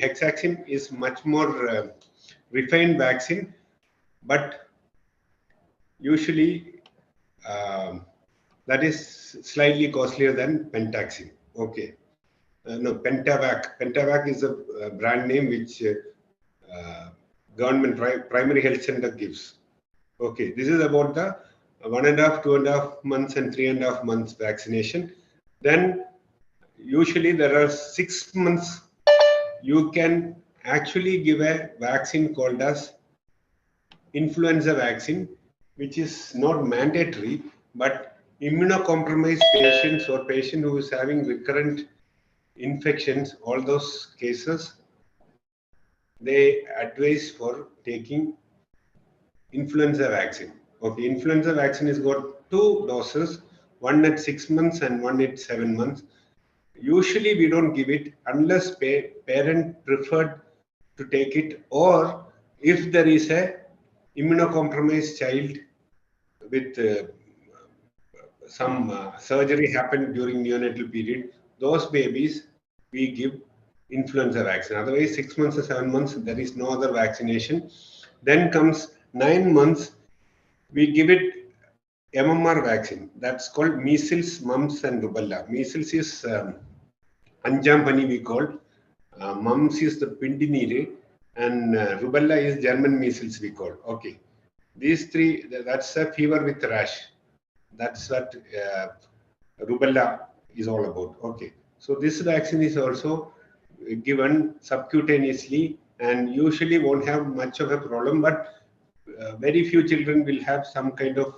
hexaxin is much more refined vaccine, but usually that is slightly costlier than pentaxin. Okay. No, Pentavac. Pentavac is a brand name which government primary health center gives. Okay, this is about the 1.5, 2.5 months and 3.5 months vaccination. Then usually there are 6 months you can actually give a vaccine called as influenza vaccine, which is not mandatory, but immunocompromised patients or patient who is having recurrent infections, all those cases, they advise for taking influenza vaccine. Okay, influenza vaccine has got 2 doses, one at 6 months and one at 7 months. Usually we don't give it unless parent preferred to take it, or if there is a immunocompromised child with some surgery happened during neonatal period, those babies we give influenza vaccine. Otherwise, 6 months or 7 months, there is no other vaccination. Then comes 9 months, we give it MMR vaccine. That's called measles, mumps, and rubella. Measles is Anjampani we call. Mumps is the Pindinire, and rubella is German measles we call. Okay. These three, that's a fever with rash. That's what rubella is all about. Okay. So this vaccine is also given subcutaneously and usually won't have much of a problem, but very few children will have some kind of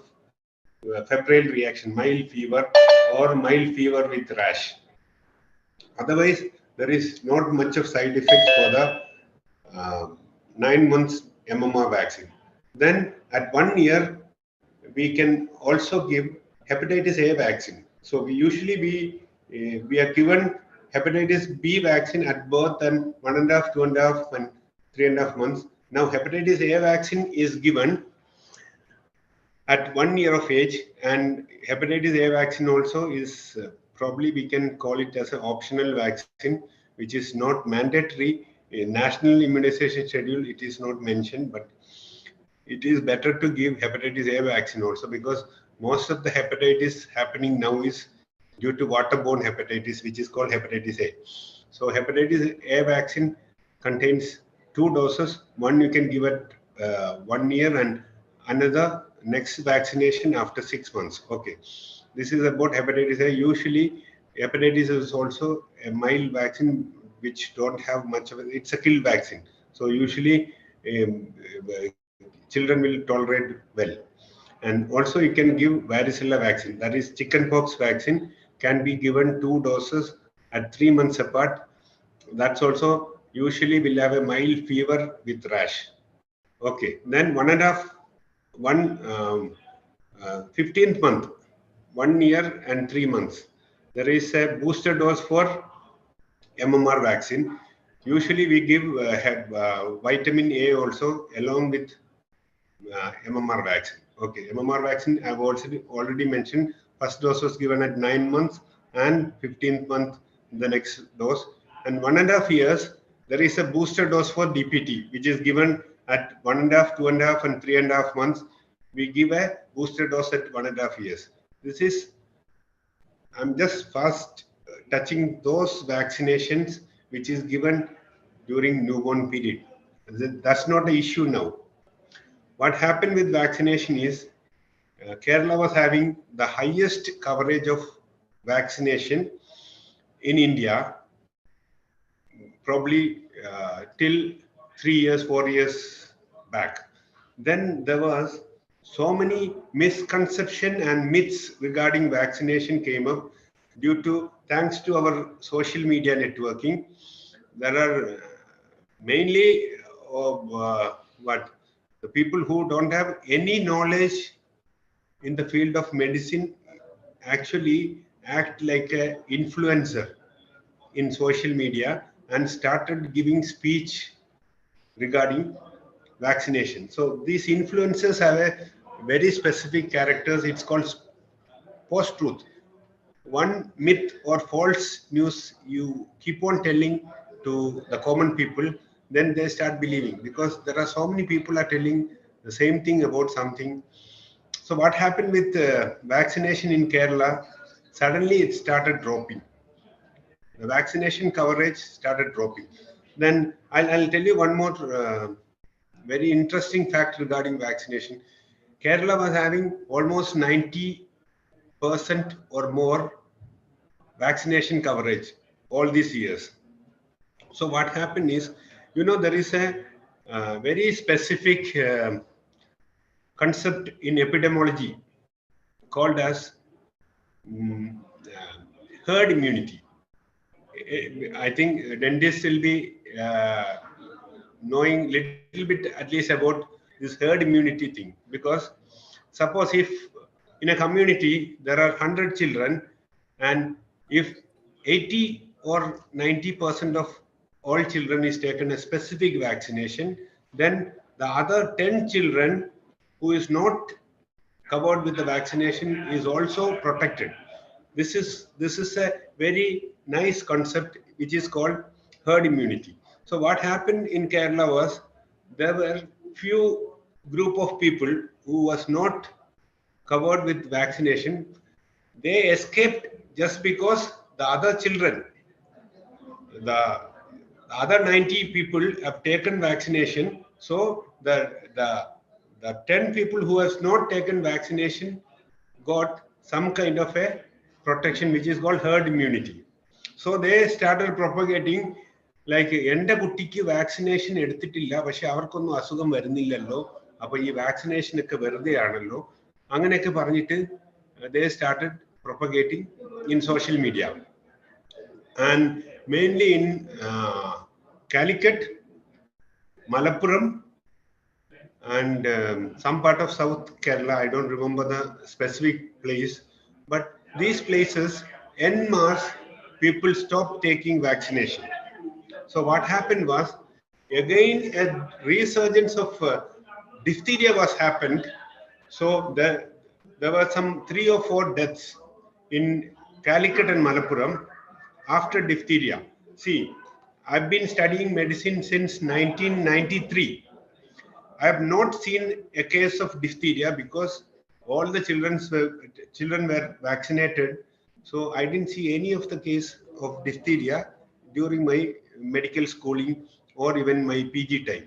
febrile reaction, mild fever or mild fever with rash. Otherwise, there is not much of side effects for the 9 months MMR vaccine. Then at 1 year, we can also give hepatitis A vaccine. So we usually we are given hepatitis B vaccine at birth and 1.5, 2.5, and 3.5 months. Now hepatitis A vaccine is given at 1 year of age, and hepatitis A vaccine also is probably we can call it as an optional vaccine, which is not mandatory. In national immunization schedule, it is not mentioned, but it is better to give hepatitis A vaccine also, because most of the hepatitis happening now is due to waterborne hepatitis, which is called hepatitis A. So hepatitis A vaccine contains 2 doses. One you can give at 1 year and another next vaccination after 6 months. Okay. This is about hepatitis A. Usually hepatitis is also a mild vaccine which don't have much of it. It's a kill vaccine. So usually children will tolerate well. And also you can give varicella vaccine, that is chickenpox vaccine, can be given 2 doses at 3 months apart. That's also usually will have a mild fever with rash. Okay, then 15th month, 1 year and 3 months, there is a booster dose for MMR vaccine. Usually we give vitamin A also along with MMR vaccine. Okay, MMR vaccine I've already mentioned. First dose was given at 9 months and 15th month the next dose. And 1.5 years, there is a booster dose for DPT, which is given at 1.5, 2.5, and 3.5 months. We give a booster dose at 1.5 years. This is, I'm just fast touching those vaccinations which is given during newborn period. That's not the issue now. What happened with vaccination is Kerala was having the highest coverage of vaccination in India, probably till 3 years, 4 years back. Then there was so many misconception and myths regarding vaccination came up due to, thanks to our social media networking. There are mainly the people who don't have any knowledge in the field of medicine actually act like an influencer in social media and started giving speech regarding vaccination. So these influencers have a very specific characters. It's called post-truth. One myth or false news you keep on telling to the common people, then they start believing, because there are so many people are telling the same thing about something. So what happened with vaccination in Kerala? Suddenly it started dropping. The vaccination coverage started dropping. Then I'll tell you one more very interesting fact regarding vaccination. Kerala was having almost 90% or more vaccination coverage all these years. So what happened is, there is a very specific concept in epidemiology called as mm, herd immunity. I think dentists will be knowing little bit at least about this herd immunity thing, because suppose if in a community there are 100 children, and if 80 or 90% of all children is taken a specific vaccination, then the other 10 children who is not covered with the vaccination is also protected. This is a very nice concept which is called herd immunity. So what happened in Kerala was, there were few group of people who was not covered with vaccination. They escaped just because the other children, the other 90 people have taken vaccination. So the 10 people who has not taken vaccination got some kind of a protection which is called herd immunity. So they started propagating like, എൻ്റെ കുട്ടിക്ക് vaccination എടുത്തിട്ടില്ല, പക്ഷെ അവർക്കൊന്നും അസുഖം വരുന്നില്ലല്ലോ, അപ്പൊ ഈ vaccination ഒക്കെ വെറുതെ ആണല്ലോ, അങ്ങനെയൊക്കെ പറഞ്ഞിട്ട് they started propagating in social media, and mainly in Calicut, Malappuram, and some part of South Kerala. I don't remember the specific place, but these places, en masse, people stopped taking vaccination. So what happened was, again a resurgence of diphtheria was happened. So there were some 3 or 4 deaths in Calicut and Malappuram after diphtheria. See, I've been studying medicine since 1993. I have not seen a case of diphtheria because all the children were vaccinated. So I didn't see any of the case of diphtheria during my medical schooling or even my PG time.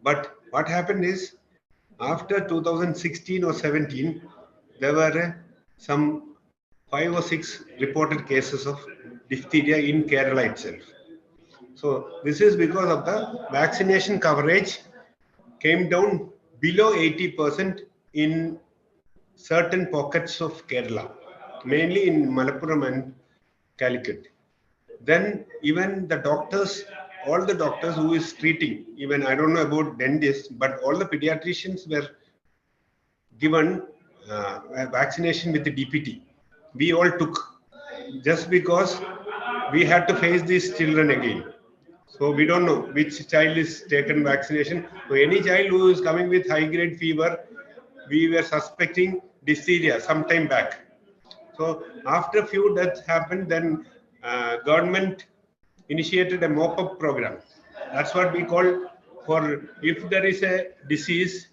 But what happened is, after 2016 or 17, there were some 5 or 6 reported cases of diphtheria in Kerala itself. So this is because of the vaccination coverage came down below 80% in certain pockets of Kerala, mainly in Malappuram and Calicut. Then even the doctors, all the doctors who is treating, even I don't know about dentists, but all the pediatricians were given a vaccination with the DPT. We all took, just because we had to face these children again. So we don't know which child is taken vaccination. So any child who is coming with high grade fever, we were suspecting diphtheria some time back. So after few deaths happened, then government initiated a mop-up program. That's what we call, for if there is a disease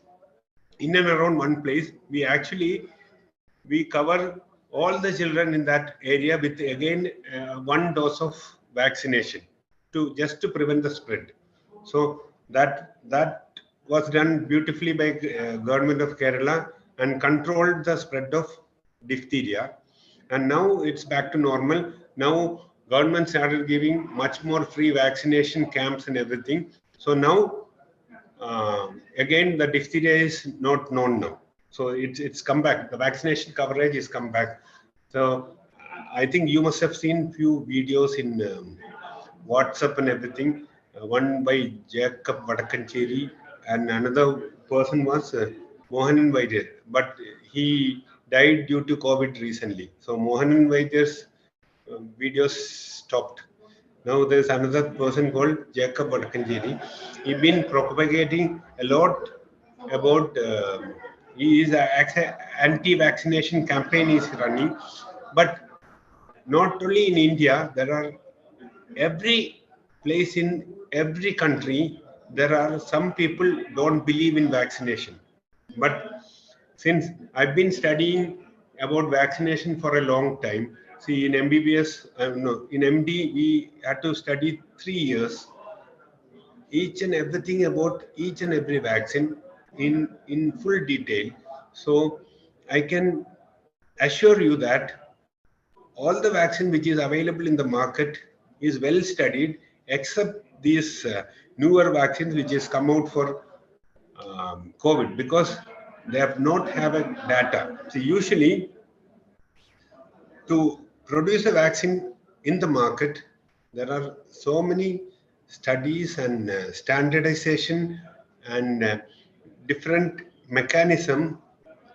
in and around one place, we cover all the children in that area with again 1 dose of vaccination just to prevent the spread. So that was done beautifully by government of Kerala and controlled the spread of diphtheria. And now it's back to normal. Now government started giving much more free vaccination camps and everything. So now again the diphtheria is not known now. So it's come back. The vaccination coverage is come back. So I think you must have seen few videos in WhatsApp and everything. One by Jacob Vadakkancheri, and another person was Mohanan Vaidya, but he died due to COVID recently. So Mohanan Vaidya's videos stopped. Now there's another person called Jacob Vadakkancheri. He's been propagating a lot about, he is an anti-vaccination campaign is running, but not only in India, there are every place in every country, there are some people don't believe in vaccination. But since I've been studying about vaccination for a long time, see in MBBS, no, in MD, we had to study 3 years, each and everything about each and every vaccine in full detail. So I can assure you that all the vaccine which is available in the market is well studied, except these newer vaccines which has come out for COVID, because they have not have a data. So usually to produce a vaccine in the market, there are so many studies and standardization and different mechanism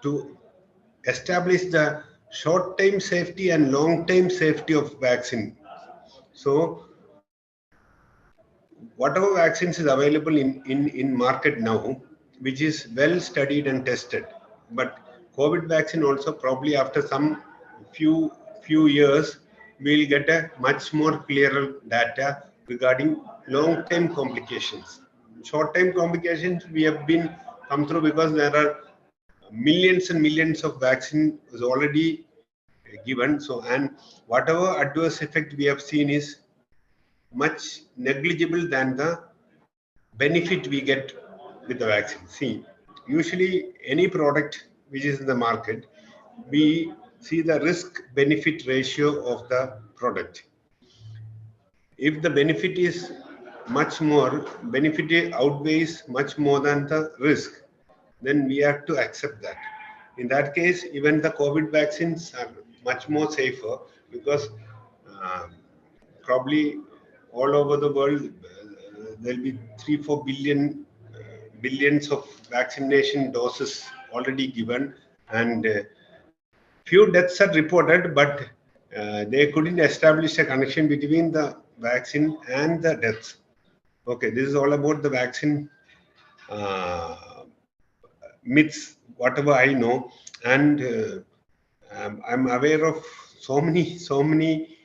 to establish the short-term safety and long-term safety of vaccine. So whatever vaccines is available in market now, which is well studied and tested, but COVID vaccine also probably after some few years, we'll get a much more clearer data regarding long-term complications. Short-term complications we have been come through because there are millions and millions of vaccine is already given. So, and whatever adverse effect we have seen is much negligible than the benefit we get with the vaccine. See, usually any product which is in the market, we see the risk benefit ratio of the product. If the benefit is much more, benefit outweighs much more than the risk, then we have to accept that. In that case, even the COVID vaccines are much more safer because uh, probably all over the world there'll be 3-4 billions of vaccination doses already given, and few deaths are reported, but they couldn't establish a connection between the vaccine and the deaths. Okay, this is all about the vaccine myths, whatever I know, and I'm aware of so many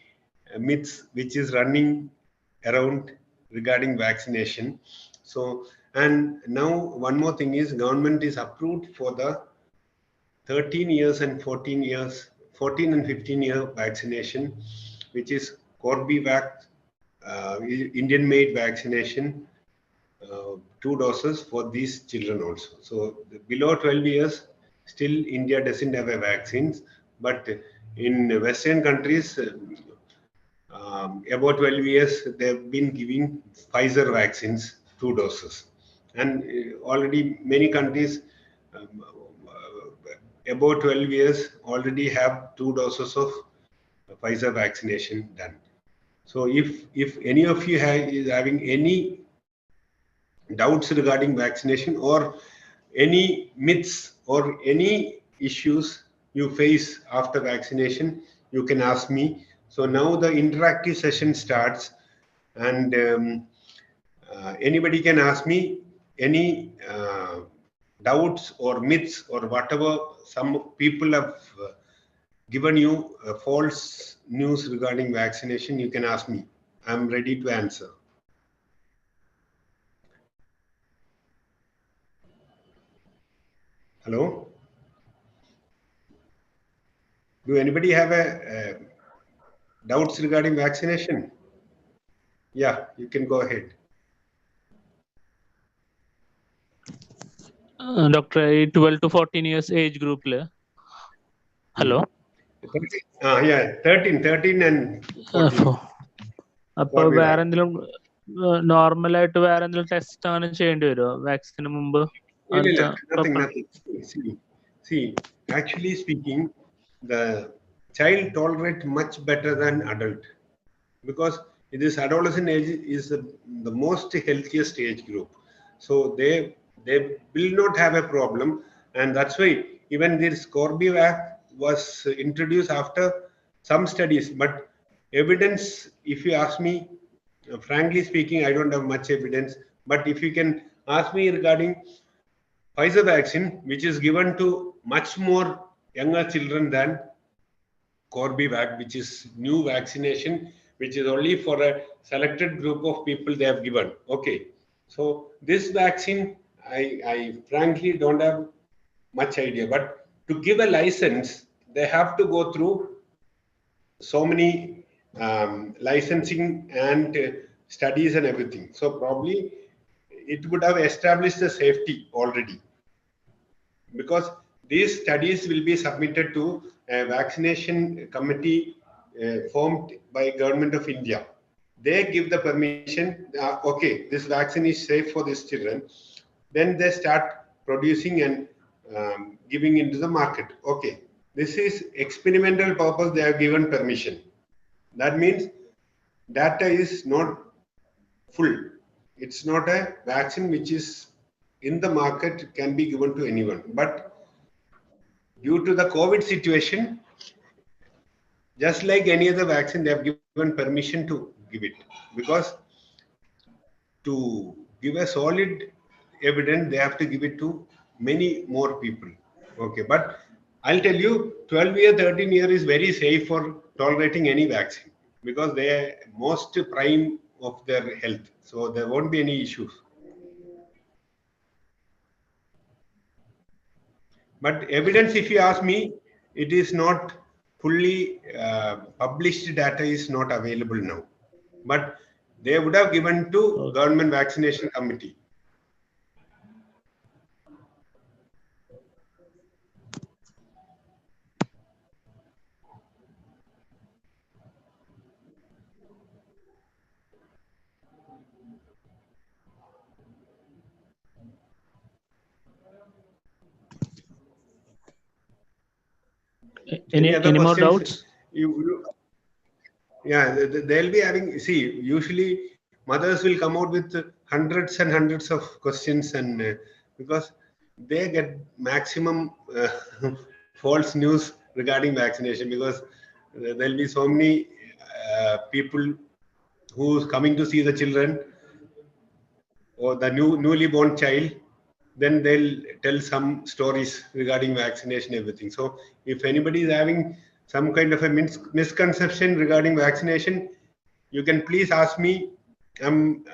myths which is running around regarding vaccination. So, and now one more thing is government is approved for the 13 years and 14 years, 14 and 15-year vaccination, which is Corbevac, Indian-made vaccination, 2 doses for these children also. So below 12 years, still India doesn't have a vaccines, but in Western countries, about 12 years, they've been giving Pfizer vaccines, 2 doses. And already many countries about 12 years already have 2 doses of Pfizer vaccination done. So if any of you is having any doubts regarding vaccination or any myths or any issues you face after vaccination, you can ask me. So now the interactive session starts, and anybody can ask me any doubts or myths or whatever some people have given you false news regarding vaccination. You can ask me. I'm ready to answer. Hello? Do anybody have a doubts regarding vaccination? Yeah, you can go ahead. Doctor, 12 to 14 years age group. Hello? 13 and 14. അപ്പോൾ വേറെ എന്തെങ്കിലും normal ആയിട്ട് വേറെ എന്തെങ്കിലും test അങ്ങനെ ചെയ്യേണ്ടി വരുമോ വാക്സിന് മുമ്പ്? Nothing. See, actually speaking, the child tolerate much better than adult, because this adolescent age is the most healthiest age group. So they will not have a problem, and that's why even this Corbevac was introduced after some studies. But evidence, if you ask me, frankly speaking, I don't have much evidence. But if you can ask me regarding Pfizer vaccine, which is given to much more younger children than Corbevac, which is new vaccination, which is only for a selected group of people they have given. Okay. So this vaccine, I frankly don't have much idea, but to give a license, they have to go through so many licensing and studies and everything. So probably it would have established the safety already, because these studies will be submitted to a vaccination committee formed by Government of India. They give the permission, okay, this vaccine is safe for these children. Then they start producing and giving into the market. Okay, this is experimental purpose, they have given permission. That means data is not full. It's not a vaccine which is in the market, can be given to anyone. But due to the COVID situation, just like any other vaccine, they have given permission to give it, because to give a solid evidence, they have to give it to many more people. Okay, but I'll tell you, 12 year, 13 year is very safe for tolerating any vaccine, because they are most prime of their health. So there won't be any issues. But evidence, if you ask me, it is not fully published data is not available now. But they would have given to government vaccination committee. Any more doubts? Yeah, they'll be having, see, usually mothers will come out with hundreds and hundreds of questions, and because they get maximum false news regarding vaccination, because there'll be so many people who's coming to see the children or the newly born child, then they'll tell some stories regarding vaccination, everything. So if anybody is having some kind of a misconception regarding vaccination, you can please ask me. I'm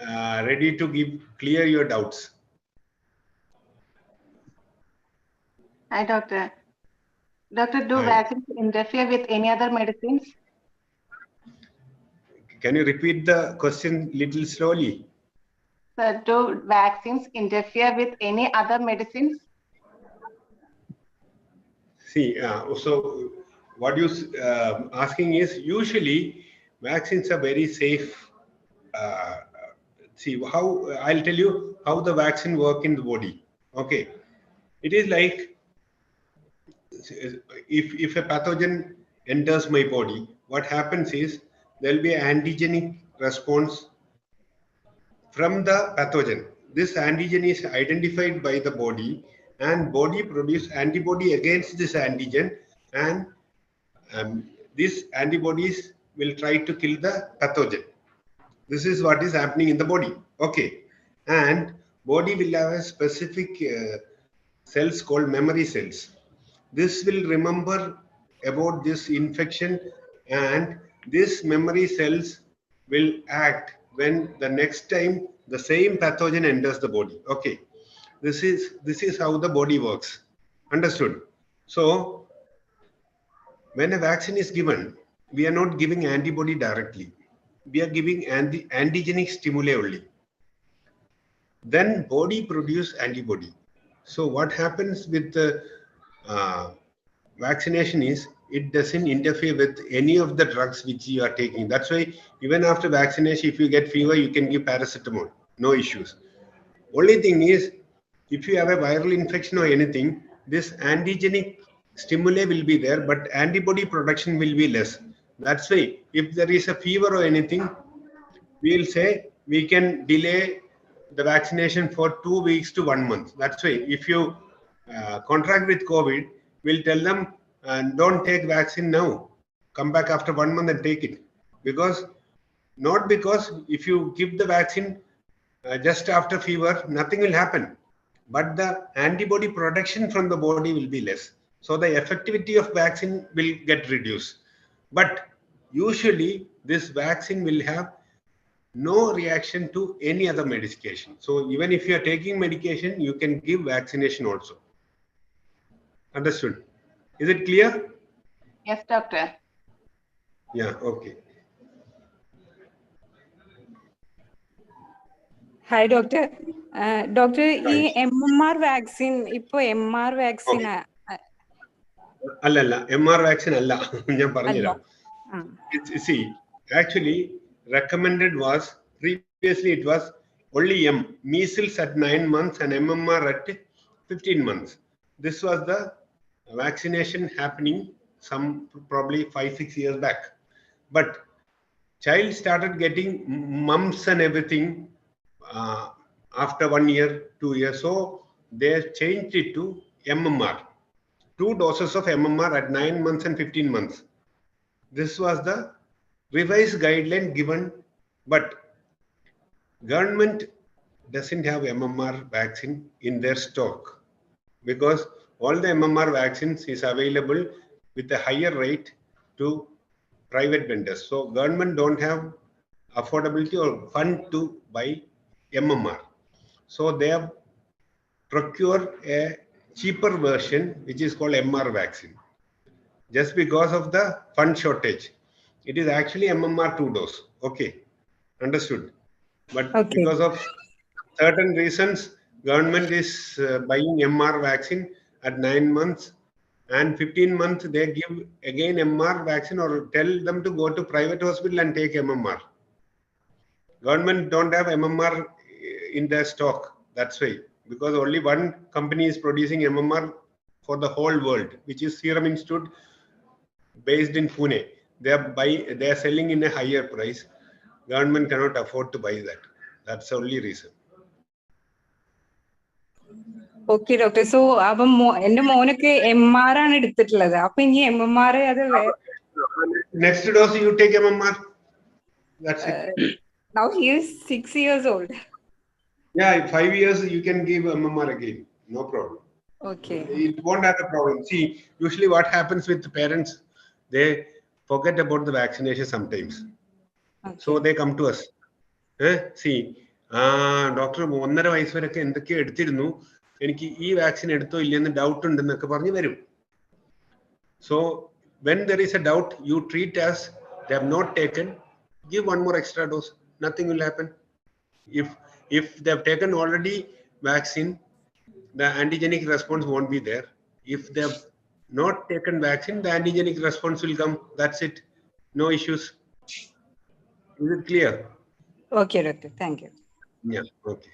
ready to clear your doubts. Hi, Doctor. Doctor, do vaccines interfere with any other medicines? Can you repeat the question little slowly? Sir, do vaccines interfere with any other medicines? See, so what you asking is, usually vaccines are very safe. See, how I'll tell you how the vaccine work in the body. Okay, it is like, if a pathogen enters my body, what happens is there will be an antigenic response from the pathogen. This antigen is identified by the body, and body produce antibody against this antigen, and these antibodies will try to kill the pathogen. This is what is happening in the body. Okay, and body will have a specific cells called memory cells. This will remember about this infection, and these memory cells will act when the next time the same pathogen enters the body. Okay, this is how the body works. Understood? So when a vaccine is given, we are not giving antibody directly. We are giving antigenic stimuli only. Then body produce antibody. So what happens with the vaccination is, it doesn't interfere with any of the drugs which you are taking. That's why even after vaccination, if you get fever, you can give paracetamol, no issues. Only thing is, if you have a viral infection or anything, this antigenic stimuli will be there, but antibody production will be less. That's why if there is a fever or anything, we'll say we can delay the vaccination for 2 weeks to 1 month. That's why if you contract with COVID, we'll tell them, don't take vaccine now. Come back after 1 month and take it. Because if you give the vaccine just after fever, nothing will happen. But the antibody production from the body will be less. So the effectivity of vaccine will get reduced. But usually this vaccine will have no reaction to any other medication. So even if you are taking medication, you can give vaccination also. Understood? Is it clear? Yes, doctor. Yeah, okay. Hi, doctor. Doctor, Right. MMR vaccine, ipo MR vaccine. Alla, MR vaccine alla. See, actually, recommended was previously it was only measles at 9 months and MMR at 15 months. This was the vaccination happening some probably 5-6 years back. But child started getting mumps and everything after 1 year, 2 years. So they changed it to MMR. 2 doses of MMR at 9 months and 15 months. This was the revised guideline given, but government doesn't have MMR vaccine in their stock because all the MMR vaccines is available with a higher rate to private vendors. So government don't have affordability or fund to buy MMR. So they have procured a cheaper version which is called MR vaccine. Just because of the fund shortage. It is actually MMR 2 dose. Okay, understood. But because of certain reasons, government is buying MR vaccine at 9 months and 15 months they give again MR vaccine or tell them to go to private hospital and take MMR. Government don't have MMR in their stock. That's why. Because only one company is producing MMR for the whole world, which is Serum Institute based in Pune. They are selling in a higher price. Government cannot afford to buy that. That's the only reason. Okay, doctor. So, ende monukke MR ആണ് എടുത്തിട്ടുള്ളത്. അപ്പോൾ ഇനി MMR അത് Next dose you take MMR. That's it. Now he is 6 years old. Yeah, 5 years you can give MMR again. No problem. Okay. It won't have a problem. See, usually what happens with the parents, they forget about the vaccination sometimes. Okay. So they come to us. See, doctor 1.5 വയസ്സ് വരെയൊക്കെ എന്തൊക്കെയോ എടുത്തിരുന്നു, എനിക്ക് ഈ vaccine എടുത്തോ ഇല്ലെന്ന് doubt ഉണ്ടെന്നൊക്കെ പറഞ്ഞു വരും. So when there is a doubt, you treat as they have not taken, give one more extra dose. Nothing will happen. If they have taken already vaccine, the antigenic response won't be there. If they have not taken vaccine, the antigenic response will come. That's it. No issues. Is it clear? Okay, doctor. Thank you. Yeah, okay.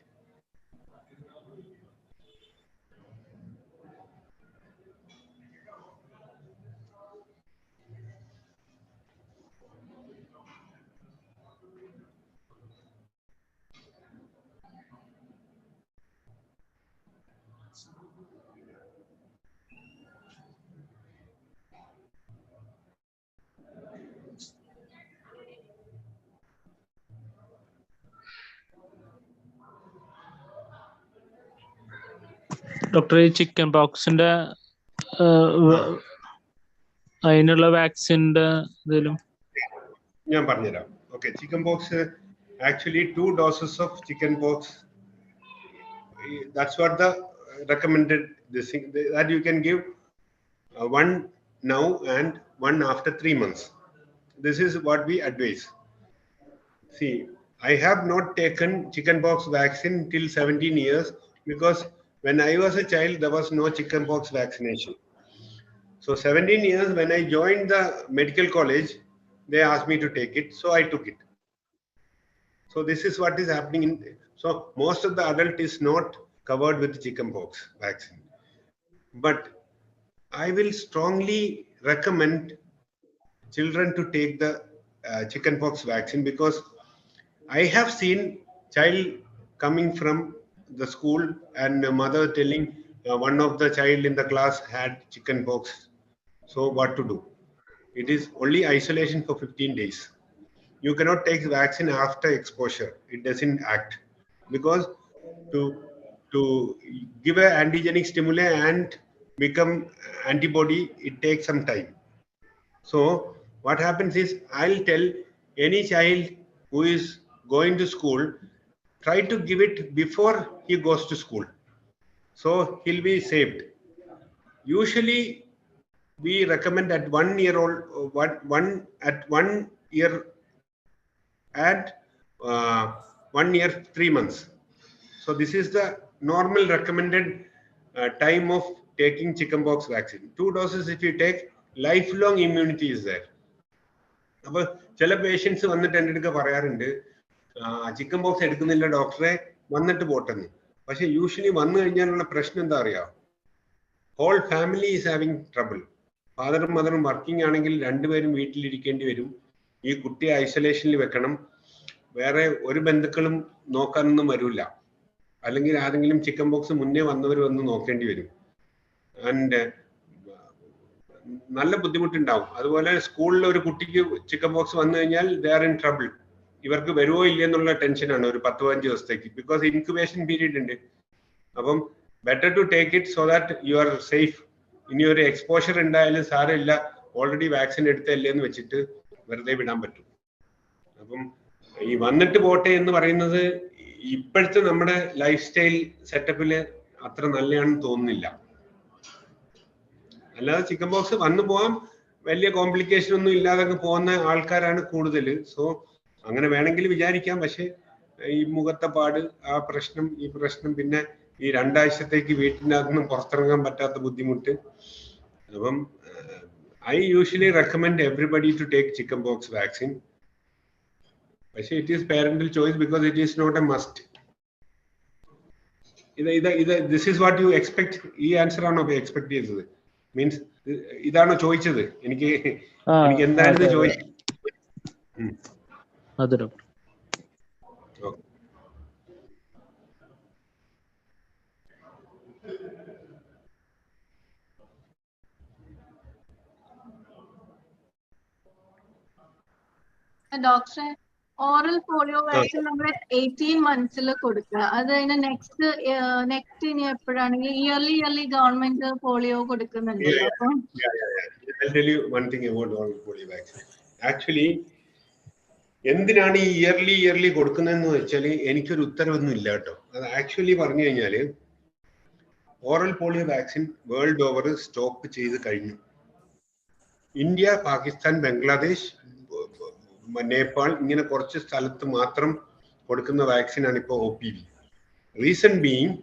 Doctor ഈ chicken പോക്സിന്റെ അതിനുള്ള വാക്സിന്റെ എന്തെങ്കിലും ഞാൻ പറഞ്ഞുതരാം. Okay, chicken pox, actually 2 doses of chicken pox. That's what the recommended this thing that you can give one now and one after 3 months. This is what we advise. See, I have not taken chickenpox vaccine till 17 years because when I was a child, there was no chickenpox vaccination. So 17 years, when I joined the medical college, they asked me to take it, so I took it. So this is what is happening. So most of the adult is not covered with chickenpox vaccine. But I will strongly recommend children to take the chickenpox vaccine because I have seen child coming from the school and mother telling one of the child in the class had chickenpox. So what to do? It is only isolation for 15 days. You cannot take vaccine after exposure. It doesn't act because to give an antigenic stimuli and become antibody, it takes some time. So what happens is I'll tell any child who is going to school, try to give it before he goes to school. So he'll be saved. Usually, we recommend at 1 year old, 1 year and 1 year 3 months. So this is the normal recommended time of taking chickenpox vaccine. 2 doses if you take, lifelong immunity is there. അപ്പോൾ ചില patients വന്നിട്ട് എൻ്റെ അടുക്ക പറയാറുണ്ട് chicken box എടുക്കുന്നില്ല ഡോക്ടറെ, വന്നിട്ട് പോട്ടെന്ന്. പക്ഷെ യൂഷ്വലി വന്നു കഴിഞ്ഞാലുള്ള പ്രശ്നം എന്താ അറിയാം? Whole family is having trouble. ഫാദറും മദറും വർക്കിംഗ് ആണെങ്കിൽ രണ്ടുപേരും വീട്ടിലിരിക്കേണ്ടി വരും. ഈ കുട്ടിയെ ഐസൊലേഷനിൽ വെക്കണം. വേറെ ഒരു ബന്ധുക്കളും നോക്കാനൊന്നും വരില്ല. അല്ലെങ്കിൽ ആരെങ്കിലും ചിക്കൻ ബോക്സ് മുന്നേ വന്നവർ വന്ന് നോക്കേണ്ടി വരും. ആൻഡ് നല്ല ബുദ്ധിമുട്ടുണ്ടാവും. അതുപോലെ സ്കൂളിൽ ഒരു കുട്ടിക്ക് ചിക്കൻ ബോക്സ് വന്നു കഴിഞ്ഞാൽ ദേ ആർ ഇൻ ട്രബിൾ. ഇവർക്ക് വരുമോ ഇല്ലെന്നുള്ള ടെൻഷനാണ് ഒരു 10-15 ദിവസത്തേക്ക്. ബിക്കോസ് ഇൻക്യുബേഷൻ പീരീഡ് ഉണ്ട്. അപ്പം better to take it so that you are safe. ഇനി ഒരു എക്സ്പോഷർ ഉണ്ടായാലും സാരമില്ല, ഓൾറെഡി വാക്സിൻ എടുത്തല്ലേ എന്ന് വെച്ചിട്ട് വെറുതെ വിടാൻ പറ്റും. അപ്പം ഈ വന്നിട്ട് പോട്ടെ എന്ന് പറയുന്നത് ഇപ്പോഴത്തെ നമ്മുടെ ലൈഫ് സ്റ്റൈൽ സെറ്റപ്പിൽ അത്ര നല്ലതാണെന്ന് തോന്നുന്നില്ല. അല്ലാതെ ചിക്കൻ ബോക്സ് വന്നു പോകാൻ വലിയ കോംപ്ലിക്കേഷൻ ഒന്നും ഇല്ലാതെ പോകുന്ന ആൾക്കാരാണ് കൂടുതൽ. സോ അങ്ങനെ വേണമെങ്കിൽ വിചാരിക്കാം. പക്ഷെ ഈ മുഖത്തെ പാട്, ആ പ്രശ്നം, ഈ പ്രശ്നം, പിന്നെ ഈ 2 ആഴ്ചത്തേക്ക് വീട്ടിനകത്തുനിന്ന് പുറത്തിറങ്ങാൻ പറ്റാത്ത ബുദ്ധിമുട്ട്. അപ്പം I usually recommend everybody to take chicken pox vaccine. പക്ഷെ it is parental choice because it is not a must. This is what you expect. ഈ ആൻസർ ആണോ എക്സ്പെക്ട് ചെയ്തത്? മീൻസ് ഇതാണോ ചോദിച്ചത്? എനിക്ക് എന്തായിരുന്നു ചോദിച്ചത്? ഡോക്ടറെ, ഓറൽ പോളിയോ വാക്സിൻ നമ്മൾ 18 months കൊടുക്കുക. അത് കഴിഞ്ഞ നെക്സ്റ്റ് ഇനി എപ്പോഴാണെങ്കിൽ ഇയർലി ഗവൺമെന്റ് പോളിയോ കൊടുക്കുന്നുണ്ടല്ലോ. അപ്പം ആക്ച്വലി എന്തിനാണ് ഈ ഇയർലി കൊടുക്കുന്നതെന്ന് വെച്ചാൽ എനിക്കൊരു ഉത്തരവൊന്നും ഇല്ല കേട്ടോ. അത് ആക്ച്വലി പറഞ്ഞു കഴിഞ്ഞാല് oral polio vaccine world over stop ചെയ്ത് കഴിഞ്ഞു. ഇന്ത്യ, പാകിസ്ഥാൻ, ബംഗ്ലാദേശ്, നേപ്പാൾ, ഇങ്ങനെ കുറച്ച് സ്ഥലത്ത് മാത്രം കൊടുക്കുന്ന വാക്സിനാണ് ഇപ്പോൾ OPV. റീസൺ ബീയിങ്,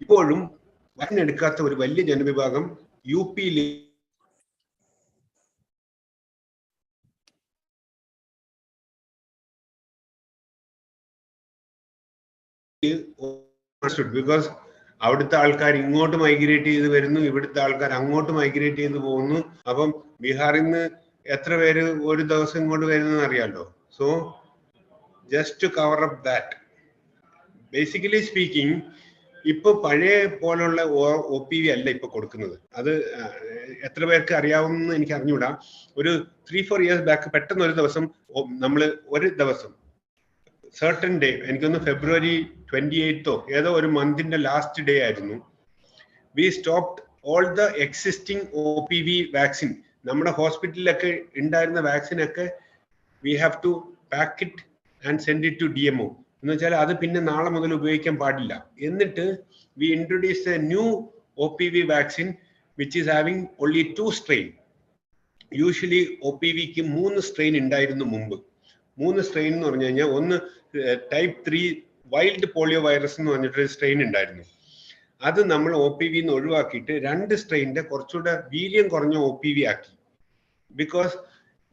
ഇപ്പോഴും വാക്സിൻ എടുക്കാത്ത ഒരു വലിയ ജനവിഭാഗം UP ബിക്കോസ് അവിടുത്തെ ആൾക്കാർ ഇങ്ങോട്ട് മൈഗ്രേറ്റ് ചെയ്ത് വരുന്നു, ഇവിടുത്തെ ആൾക്കാർ അങ്ങോട്ട് മൈഗ്രേറ്റ് ചെയ്ത് പോകുന്നു. അപ്പം ബീഹാറിൽ നിന്ന് എത്ര പേര് ഒരു ദിവസം ഇങ്ങോട്ട് വരുന്നതെന്ന് അറിയാലോ. So just to cover up that, basically speaking, ഇപ്പൊ പഴയ പോലുള്ള OPV അല്ല ഇപ്പൊ കൊടുക്കുന്നത്. അത് എത്ര പേർക്ക് അറിയാവുമെന്ന് എനിക്ക് അറിഞ്ഞൂടാ. ഒരു 3-4 years ബാക്ക് പെട്ടെന്ന് ഒരു ദിവസം ഒരു ദിവസം certain day, എനിക്കൊന്ന് February 28th ഏതോ ഒരു മന്തിന്റെ ലാസ്റ്റ് ഡേ ആയിരുന്നു, we stopped all the existing OPV vaccine. നമ്മുടെ ഹോസ്പിറ്റലിലൊക്കെ ഉണ്ടായിരുന്ന വാക്സിനൊക്കെ we have to pack it and send it to DMO. എന്ന് വെച്ചാൽ അത് പിന്നെ നാളെ മുതൽ ഉപയോഗിക്കാൻ പാടില്ല. എന്നിട്ട് we introduce a new OPV vaccine which is having only 2 strain. Usually OPVക്ക് 3 strain ഉണ്ടായിരുന്നു മുമ്പ്. 3 strain എന്ന് പറഞ്ഞു കഴിഞ്ഞാൽ ഒന്ന് type 3 വൈൽഡ് പോളിയോ വൈറസ് എന്ന് പറഞ്ഞിട്ടൊരു സ്ട്രെയിൻ ഉണ്ടായിരുന്നു. അത് നമ്മൾ OPVന്ന് ഒഴിവാക്കിയിട്ട് 2 strainന്റെ കുറച്ചുകൂടെ വീര്യം കുറഞ്ഞ OPV ആക്കി. ബിക്കോസ്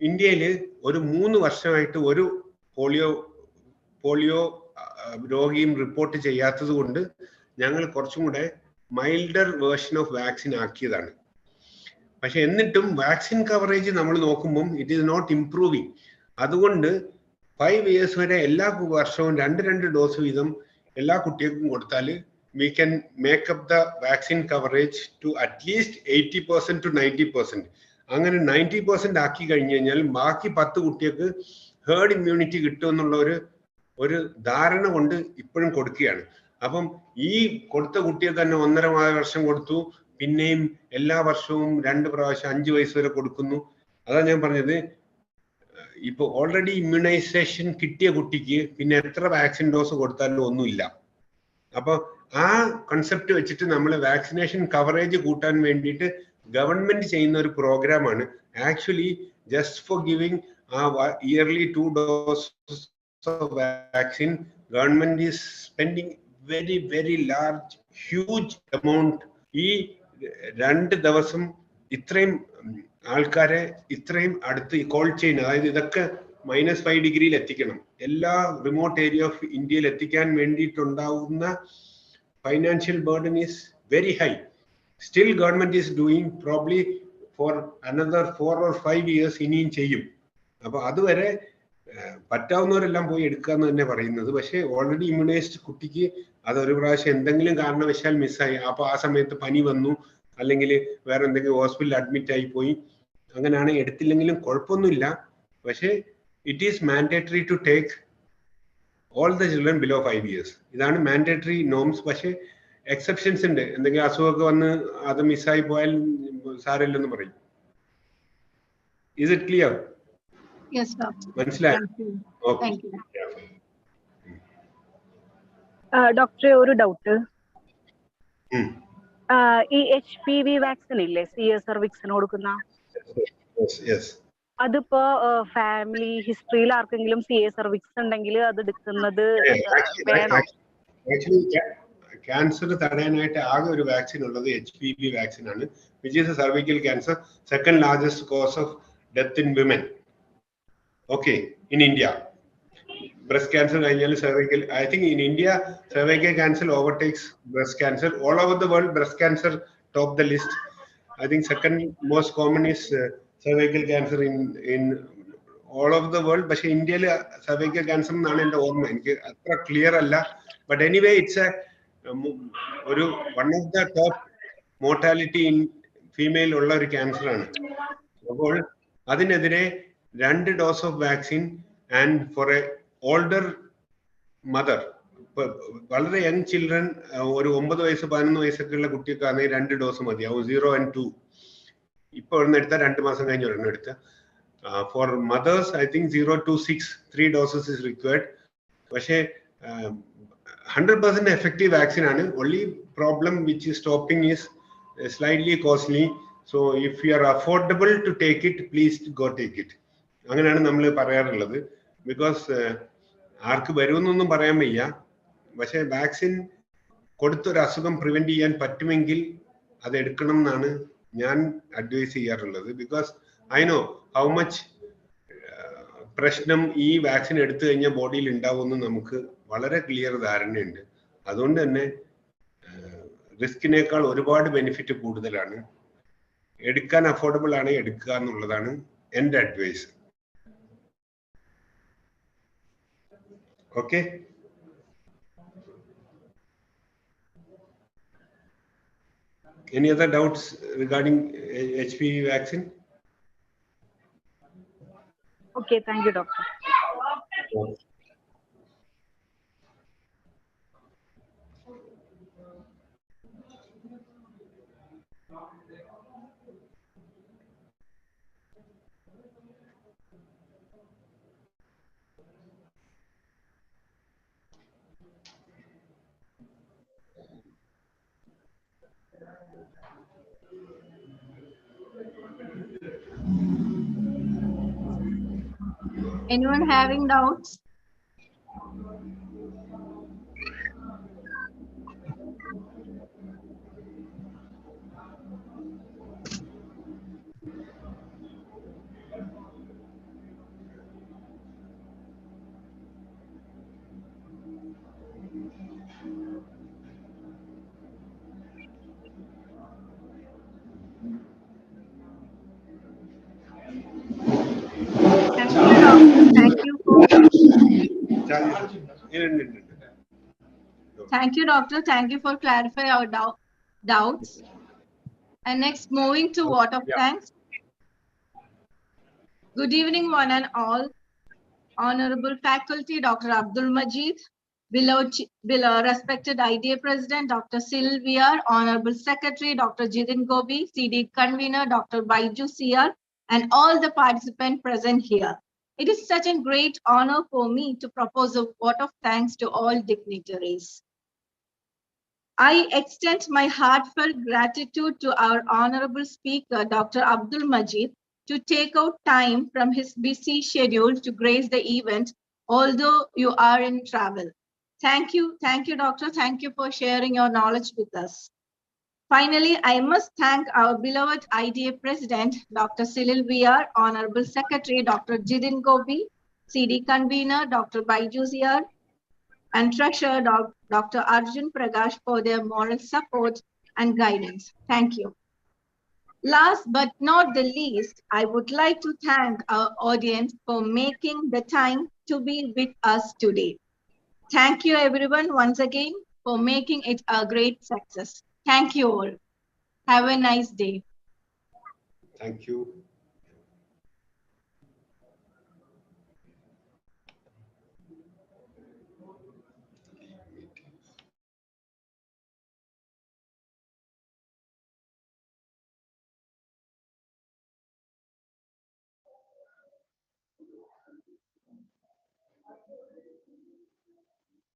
ഇന്ത്യയിൽ ഒരു 3 വർഷമായിട്ട് ഒരു പോളിയോ രോഗിയും റിപ്പോർട്ട് ചെയ്യാത്തത് കൊണ്ട് ഞങ്ങൾ കുറച്ചും കൂടെ മൈൽഡർ വേർഷൻ ഓഫ് വാക്സിൻ ആക്കിയതാണ്. പക്ഷെ എന്നിട്ടും വാക്സിൻ കവറേജ് നമ്മൾ നോക്കുമ്പം ഇറ്റ് ഈസ് നോട്ട് ഇംപ്രൂവിങ്. അതുകൊണ്ട് 5 years വരെ എല്ലാ വർഷവും 2 ഡോസ് വീതം എല്ലാ കുട്ടികൾക്കും കൊടുത്താൽ we can make up the vaccine coverage to at least 80% to 90%. അങ്ങനെ 90% ആക്കി കഴിഞ്ഞു കഴിഞ്ഞാൽ ബാക്കി 10 കുട്ടികൾക്ക് ഹേർഡ് ഇമ്മ്യൂണിറ്റി കിട്ടുമെന്നുള്ള ഒരു ധാരണ കൊണ്ട് ഇപ്പോഴും കൊടുക്കുകയാണ്. അപ്പം ഈ കൊടുത്ത കുട്ടികൾക്ക് തന്നെ 1.5 വർഷം കൊടുത്തു, പിന്നെയും എല്ലാ വർഷവും 2 പ്രാവശ്യം 5 വയസ്സ് വരെ കൊടുക്കുന്നു. അതാണ് ഞാൻ പറഞ്ഞത്. ഇപ്പോൾ ഓൾറെഡി ഇമ്മ്യൂണൈസേഷൻ കിട്ടിയ കുട്ടിക്ക് പിന്നെ എത്ര വാക്സിൻ ഡോസ് കൊടുത്താലും ഒന്നുമില്ല. അപ്പോൾ ആ കൺസെപ്റ്റ് വെച്ചിട്ട് നമ്മൾ വാക്സിനേഷൻ കവറേജ് കൂട്ടാൻ വേണ്ടിയിട്ട് ഗവൺമെന്റ് ചെയ്യുന്ന ഒരു പ്രോഗ്രാമാണ് actually just for giving yearly 2 doses of vaccine. Government is spending very large huge amount. ഈ 2 ദിവസം ഇത്രയും ആൾക്കാരെ ഇത്രയും അടുത്ത് കോൾഡ് ചെയിൻ, അതായത് ഇതൊക്കെ -5 ഡിഗ്രിയിൽ എത്തിക്കണം, എല്ലാ റിമോട്ട് ഏരിയ ഓഫ് ഇന്ത്യയിൽ എത്തിക്കാൻ വേണ്ടിയിട്ടുണ്ടാവുന്ന financial burden is very high. Still government is doing probably for another 4 or 5 years ഇനിയും ചെയ്യും. അപ്പൊ അതുവരെ പറ്റാവുന്നവരെല്ലാം പോയി എടുക്കാന്ന് തന്നെ പറയുന്നത്. പക്ഷേ ഓൾറെഡി ഇമ്മ്യൂണൈസ്ഡ് കുട്ടിക്ക് അതൊരു പ്രാവശ്യം എന്തെങ്കിലും കാരണവശാൽ മിസ്സായി, അപ്പൊ ആ സമയത്ത് പനി വന്നു അല്ലെങ്കിൽ വേറെ എന്തെങ്കിലും ഹോസ്പിറ്റലിൽ അഡ്മിറ്റ് ആയി പോയി, അങ്ങനെയാണ് എടുത്തില്ലെങ്കിലും കുഴപ്പമൊന്നുമില്ല. പക്ഷേ it is mandatory to take all the children below 5 years. ഇതാണ് മാൻഡേറ്ററി നോംസ്. പക്ഷേ എക്സെപ്ഷൻസ് ഉണ്ട്. എന്തെങ്കിലും അസുഖമൊക്കെ വന്ന് അത് മിസ്സായി പോയാൽ സാരമില്ലെന്ന് പറയും. Is it clear? Yes, doctor. മനസ്സിലായോ? Okay. Thank you. ഡോക്ടറെ, ഒരു ഡൗട്ട്. ഈ HPV വാക്സിൻ ഇല്ലേ, CS സർവിക്സിന് കൊടുക്കുന്ന, അതിപ്പോ ഫാമിലി ഹിസ്റ്ററിയിൽ ആർക്കെങ്കിലും CS സർവിക്സ് ഉണ്ടെങ്കിൽ അത് എടുക്കുന്നത് വേണോ? ക്യാൻസർ തടയാനായിട്ട് ആകെ ഒരു വാക്സിൻ ഉള്ളത് HPV വാക്സിൻ ആണ്, which is a cervical cancer, second largest cause of death in women. Okay, in India. Breast cancer കഴിഞ്ഞാൽ cervical, I think in India cervical cancer overtakes breast cancer. All over the world breast cancer top the list. I think second most common is cervical cancer in all over the world. പക്ഷേ ഇന്ത്യയിൽ cervical cancer എന്നാണ് എൻ്റെ ഓർമ്മ, എനിക്ക് അത്ര clear അല്ല. But anyway, it's a one of the top mortality in female ഉള്ള ഒരു ക്യാൻസർ ആണ്. അപ്പോൾ അതിനെതിരെ 2 dose of vaccine and for a older mother, വളരെ യങ് ചിൽഡ്രൻ, ഒരു 9 വയസ്സ് 11 വയസ്സൊക്കെ ഉള്ള കുട്ടികൾക്കാണെങ്കിൽ 2 ഡോസ് മതിയാവും, 0 and 2. ഇപ്പോൾ ഒരെണ്ണം എടുത്താൽ 2 മാസം കഴിഞ്ഞ് ഒരെണ്ണം എടുത്താൽ. For mothers I think 0 to 6 3 doses is required. പക്ഷേ 100% effective vaccine ആണ്. Only problem which is stopping is slightly costly. So if you are affordable to take it, please go take it. അങ്ങനെയാണ് നമ്മൾ പറയാറുള്ളത്. ബിക്കോസ് ആർക്ക് വരുമെന്നൊന്നും പറയാൻ വയ്യ. പക്ഷേ vaccine കൊടുത്തൊരു അസുഖം പ്രിവെന്റ് ചെയ്യാൻ പറ്റുമെങ്കിൽ അത് എടുക്കണം എന്നാണ് ഞാൻ അഡ്വൈസ് ചെയ്യാറുള്ളത്. Because I know how much പ്രശ്നം ഈ വാക്സിൻ എടുത്തു കഴിഞ്ഞാൽ ബോഡിയിൽ ഉണ്ടാവുമെന്ന് നമുക്ക് വളരെ ക്ലിയർ ധാരണയുണ്ട്. അതുകൊണ്ട് തന്നെ റിസ്കിനേക്കാൾ ഒരുപാട് ബെനിഫിറ്റ് കൂടുതലാണ്. എടുക്കാൻ അഫോർഡബിൾ ആണ് എടുക്കുക എന്നുള്ളതാണ് എൻ്റെ advice. Okay, any other doubts regarding HPV vaccine? Okay, thank you, doctor. Anyone having doubts? Thank you, doctor. Thank you for clarifying our doubts. And next, moving to vote of thanks. Good evening, one and all. Honorable faculty, Dr. Abdul Majid, below respected IDA President, Dr. Sylvia, Honorable Secretary, Dr. Jidin Gobi, CD Convener, Dr. Baiju CR, and all the participants present here. It is such a great honor for me to propose a vote of thanks to all dignitaries. I extend my heartfelt gratitude to our honorable speaker, Dr. Abdul Majid, to take out time from his busy schedule to grace the event, although you are in travel. Thank you, Doctor. Thank you for sharing your knowledge with us. Finally, I must thank our beloved IDA President, Dr. Silil VR, Honorable Secretary, Dr. Jidin Gopi, CD Convener, Dr. Baiju and Treasurer, Dr. Arjun Prakash, for their moral support and guidance. Thank you. Last but not the least, I would like to thank our audience for making the time to be with us today. Thank you everyone once again for making it a great success. Thank you all. Have a nice day. Thank you.